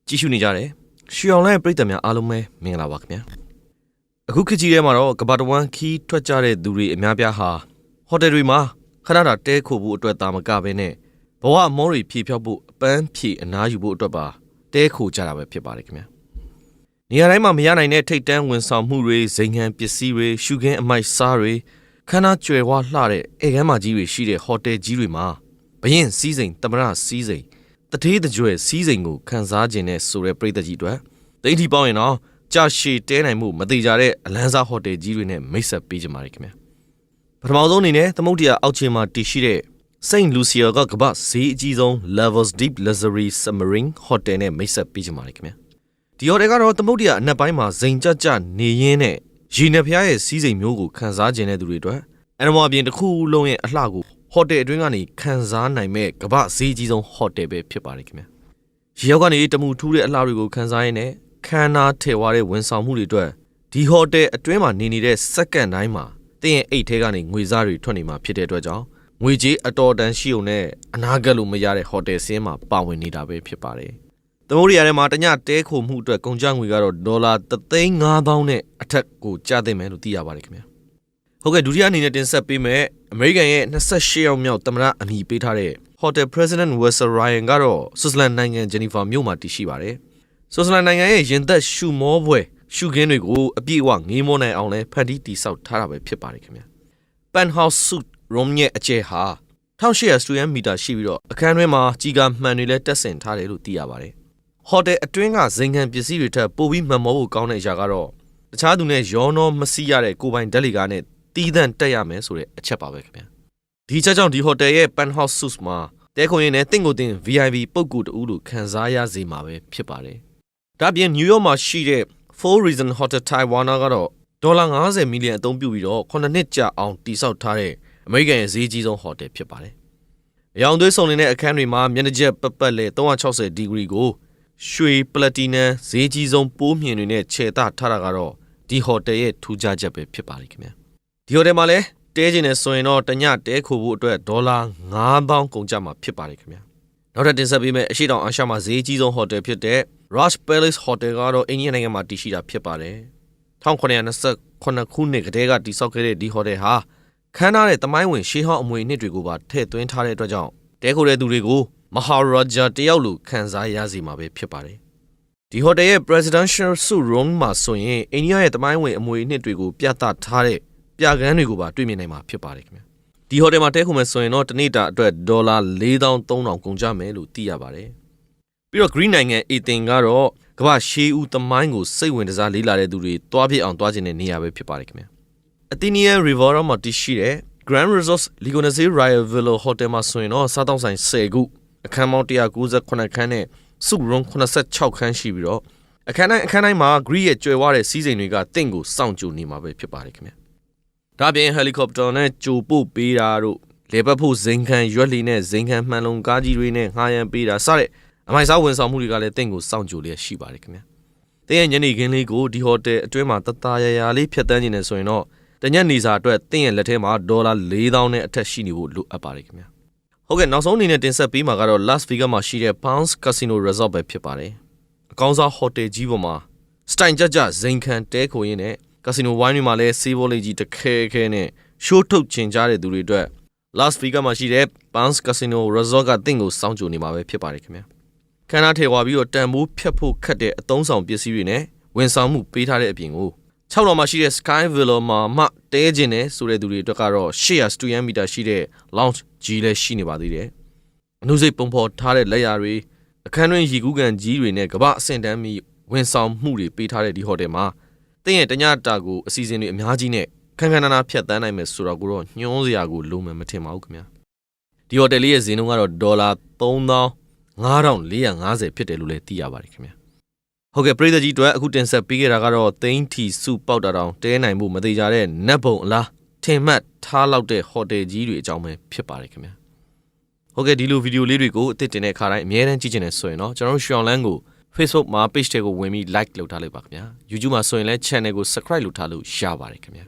继续你家嘞，需要来 break 点阿龙咩？明啦话咩？အခုခေတ်ကြီးထဲမှာတော့ကဘာတဝမ်းခီးထွက်ကြတဲ့သူတွေအများပြားဟာဟိုတယ်တွေမှာခဏတာတဲခိုဖို့အတွက်တာမကပဲနဲ့ဘဝအမောတွေဖြည့်ဖြောက်ဖို့အပန်းဖြည့်အနားယူဖို့အတွက်ပါတဲခိုကြတာပဲဖြစ်ပါတယ်ခင်ဗျာနေရာတိုင်းမှာမရနိုင်တဲ့ထိတ်တန်းဝန်ဆောင်မှုတွေဇိမ်ခံပစ္စည်းတွေရှုခင်းအမိုက်စားတွေခန္ဓာကြွယ်ဝလှတဲ့ဧကန်းမကြီးတွေရှိတဲ့ဟိုတယ်ကြီးတွေမှာဘရင်စီးစိမ်တမရစီးစိမ်တထေးတကြွယ်စီးစိမ်ကိုခန်းစားခြင်းနဲ့ဆိုတဲ့ပြည်သက်ကြီးတွေတိတ်ထီပေါင်းရင်တော့ကြာရှည်တဲနိုင်မှုမတိကြတဲ့အလန်းစားဟိုတယ်ကြီးတွေနဲ့မိတ်ဆက်ပေးကြပါရခင်ဗျာပထမဆုံးအနေနဲ့သမုဒ္ဒရာအောက်ခြေမှာတည်ရှိတဲ့ Saint Lucia ကကမ္ဘာဈေးအကြီးဆုံး Levels Deep Luxury Submarine Hotel နဲ့မိတ်ဆက်ပေးကြပါရခင်ဗျာဒီဟိုတယ်ကတော့သမုဒ္ဒရာအနက်ပိုင်းမှာဇိမ်ကြကြနေရင်းနဲ့ရေနက်ဖျားရဲ့စီးစိမ်မျိုးကိုခန်းစားခြင်းတဲ့သူတွေအတွက်အနမောအပြင်တစ်ခုလုံးရဲ့အလှကိုဟိုတယ်အတွင်းကနေခန်းစားနိုင်မဲ့ကမ္ဘာဈေးကြီးဆုံးဟိုတယ်ပဲဖြစ်ပါတယ်ခင်ဗျာရေရောက်ကနေတမှုထူးတဲ့အလှတွေကိုခန်းစားရင်းနဲ့ခန်းနာထဲဝါတဲ့ဝန်ဆောင်မှုတွေအတွက်ဒီဟိုတယ်အတွင်းမှာနေတဲ့စက္ကန့်တိုင်းမှာတင်းရဲ့အိတ်ထဲကနေငွေစားတွေထွက်နေမှာဖြစ်တဲ့အတွက်ကြောင့်ငွေကြေးအတော်တန်ရှိုံနဲ့အနာဂတ်လို့မရတဲ့ဟိုတယ်ဆင်းမှာပါဝင်နေတာပဲဖြစ်ပါတယ်။သမုဒ္ဒရာထဲမှာတညတဲခိုမှုအတွက်ကုန်ကျငွေကတော့ဒေါ်လာ3,500,000နဲ့အထက်ကိုကျသင့်မယ်လို့သိရပါတယ်ခင်ဗျာ။ဟုတ်ကဲ့ဒုတိယအနေနဲ့တင်ဆက်ပေးမယ်အမေရိကန်ရဲ့28ရောက်မြောက်သမ္မတအမည်ပေးထားတဲ့ Hotel President Russell Ryan ကတော့ဆွစ်ဇာလန်နိုင်ငံဂျနီဖာမြို့မှာတည်ရှိပါတယ်။ဆွစ်ဇာလန်နိုင်ငံရဲ့ရင်သက်ရှုမောပွဲရှုခင်းတွေကိုအပြည့်အဝငေးမောနိုင်အောင်လဲဖန်တီးတည်ဆောက်ထားတာပဲဖြစ်ပါတယ်ခင်ဗျာ Penthouse Suite Room ရဲ့အကျယ်ဟာ1800 student meter ရှိပြီးတော့အခန်းတွင်းမှာကြီးကားမှန်တွေလဲတက်ဆင်ထားတယ်လို့သိရပါတယ်ဟိုတယ်အတွင်းကဇိမ်ခံပစ္စည်းတွေထပ်ပိုပြီးမှန်မောဖို့ကောင်းတဲ့အရာကတော့တခြားသူနဲ့ရောနှောမစီရတဲ့ကိုပိုင်ဓာတ်လီကားနဲ့တီးသန့်တက်ရမယ်ဆိုတဲ့အချက်ပါပဲခင်ဗျာဒီချက်ကြောင့်ဒီဟိုတယ်ရဲ့ Penthouse Suite မှာတဲခွင်ရင်နဲ့တင့်ကိုတင် VIP ပုဂ္ဂိုလ်တူလို့ခံစားရစေမှာပဲဖြစ်ပါတယ်ဒါပြင်နယူးယောက်မှာရှိတဲ့Four Reasons Hotel Taiwan ကတော့ဒေါ်လာ50 မီလီယံအသုံးပြုပြီးတော့9နှစ်ကြာအောင်တည်ဆောက်ထားတဲ့အမေရိကန်ရဲ့ဈေးကြီးဆုံးဟိုတယ်ဖြစ်ပါတယ်။အရောင်သွေးစုံနေတဲ့အခန်းတွေမှာမျက်နှာကျက်ပတ်လဲ360ဒီဂရီကိုရွှေပလက်တီနမ်ဈေးကြီးဆုံးပိုးမြင်တွေနဲ့ခြေတထားတာကတော့ဒီဟိုတယ်ရဲ့ထူးခြားချက်ပဲဖြစ်ပါတယ်ခင်ဗျာ။ဒီဟိုတယ်မှာလဲတဲခြင်းနဲ့ဆိုရင်တော့တညတဲခိုဖို့အတွက်ဒေါ်လာ9,000ကုန်ကျမှာဖြစ်ပါတယ်ခင်ဗျာ။နောက်ထပ်တင်ဆက်ပေးမယ့်အရှိတောင်အာရှမှာဈေးကြီးဆုံးဟိုတယ်ဖြစ်တဲ့ Rush Palace Hotel ကတော့အိန္ဒိယနိုင်ငံမှာတည်ရှိတာဖြစ်ပါတယ်။1929ခုနှစ်ကတည်းကတည်ဆောက်ခဲ့တဲ့ဒီဟိုတယ်ဟာခမ်းနားတဲ့သမိုင်းဝင်ရှေးဟောင်းအမွေအနှစ်တွေကိုပါထည့်သွင်းထားတဲ့အတွက်ကြောင့်တဲခိုတဲ့သူတွေကိုမဟာရာဂျာတယောက်လိုခံစားရစေမှာပဲဖြစ်ပါတယ်။ဒီဟိုတယ်ရဲ့ Presidential Suite Room မှာဆိုရင်အိန္ဒိယရဲ့သမိုင်းဝင်အမွေအနှစ်တွေကိုပြသထားတဲ့ပြကန်းတွေကိုပါတွေ့မြင်နိုင်မှာဖြစ်ပါတယ်ခင်ဗျာ။ဒီဟိုတယ်မှာတဲခိုမယ်ဆိုရင်တော့တနေ့တာအတွက်ဒေါ်လာ4,300ကုန်ကျမယ်လို့သိရပါတယ်။ပြီးတော့ Green နိုင်ငံအေသင်ကတော့ကမ္ဘာရှေးဦးသမိုင်းကိုစိတ်ဝင်စားလေးလာတဲ့သူတွေတွားဖြစ်အောင်တွားခြင်းတဲ့နေရာပဲဖြစ်ပါတယ်ခင်ဗျာ။ Athenian Riviera မှာတည်ရှိတဲ့ Grand Resorts Ligonese Royal Villa Hotel မှာဆိုရင်တော့စားတောက်ဆိုင်10ခုအခန်းပေါင်း198ခန်းနဲ့ Suite Room 86ခန်းရှိပြီးတော့အခန်းတိုင်းမှာ Greek ရဲ့ကြွယ်ဝတဲ့စီးစိမ်တွေကတင့်ကိုစောင့်ကြိုနေမှာပဲဖြစ်ပါတယ်ခင်ဗျာ။ဒါပြင် Helicopter နဲ့ကြိုပို့ပေးတာတို့လေပတ်ဖို့ဇိမ်ခံရွက်လီနဲ့ဇိမ်ခံမှန်လုံကားကြီးတွေနဲ့ငှားရမ်းပေးတာစတဲ့အမိုက်စားဝန်ဆောင်မှုတွေကလည်းတင့်ကိုစောင့်ကြိုလျက်ရှိပါတယ်ခင်ဗျာ။တင်းရဲ့ညနေခင်းလေးကိုဒီဟိုတယ်အတွင်းမှာတသားရရာလေးဖြတ်တန်းနေတယ်ဆိုရင်တော့တညနေစာအတွက်တင်းရဲ့လက်ထဲမှာဒေါ်လာ4,000နဲ့အထက်ရှိနေဖို့လိုအပ်ပါတယ်ခင်ဗျာ။ဟုတ်ကဲ့နောက်ဆုံးအနေနဲ့တင်ဆက်ပေးမှာကတော့ Las Vegas မှာရှိတဲ့ Palms Casino Resort ပဲဖြစ်ပါတယ်။အကောင်းစားဟိုတယ်ကြီးပေါ်မှာစတိုင်ကြကြဇိမ်ခံတဲခိုရင်းနဲ့ကာစီနိုဝိုင်းတွေမှာလည်းဆေးဘောလေးကြီးတခဲနဲ့ရှိုးထုတ်ချင်ကြတဲ့သူတွေအတွက် Las Vegas မှာရှိတဲ့ Palms Casino Resort ကတင်းကိုစောင့်ကြိုနေမှာပဲဖြစ်ပါတယ်ခင်ဗျာ။ခန္ဓာထေဝါပြီးတော့တန်ဖိုးဖြတ်ဖို့ခက်တဲ့အသုံးဆောင်ပစ္စည်းတွေနဲ့ဝန်ဆောင်မှုပေးထားတဲ့အပြင်ကို6လောင်မှာရှိတဲ့ Sky Villa မှာမှတဲခြင်းနဲ့ဆိုတဲ့သူတွေအတွက်ကတော့800 student meter ရှိတဲ့ lounge ကြီးလည်းရှိနေပါသေးတယ်။အနုစိတ်ပုံဖော်ထားတဲ့လက်ရာတွေအခန်းတွင်းရီကူးကန်ကြီးတွေနဲ့ကမ္ဘာအဆင့်တန်းမီဝန်ဆောင်မှုတွေပေးထားတဲ့ဒီဟိုတယ်မှာတင်းရဲ့တညတာကိုအစီအစဉ်တွေအများကြီးနဲ့ခန်းခန်းနာနာဖြတ်တန်းနိုင်မယ်ဆိုတော့ကိုတော့ညှိုးစရာကိုလုံးမယ်မထင်ပါဘူးခင်ဗျာ။ဒီဟိုတယ်လေးရဲ့ဈေးနှုန်းကတော့ဒေါ်လာ3,550ဖြစ်တယ်လို့လည်းသိရပါတယ်ခင်ဗျာဟုတ်ကဲ့ပြည်သက်ကြီးတို့အခုတင်ဆက်ပေးခဲ့တာကတော့သိန်းထီစုပေါက်တာတောင်တဲနိုင်မှုမသေးကြတဲ့နတ်ဘုံအလားထင်မှတ်ထားလောက်တဲ့ဟိုတယ်ကြီးတွေအကြောင်းပဲဖြစ်ပါတယ်ခင်ဗျာဟုတ်ကဲ့ဒီလိုဗီဒီယိုလေးတွေကိုအသစ်တင်တဲ့အခါတိုင်းအများအားကြည့်ချင်တယ်ဆိုရင်တော့ကျွန်တော်တို့ရှောင်းလန်းကို Facebook မှာ page တွေကိုဝင်ပြီး like လုပ်ထားလိုက်ပါခင်ဗျာ YouTube မှာဆိုရင်လည်း channel ကို subscribe လုပ်ထားလို့ရပါတယ်ခင်ဗျာ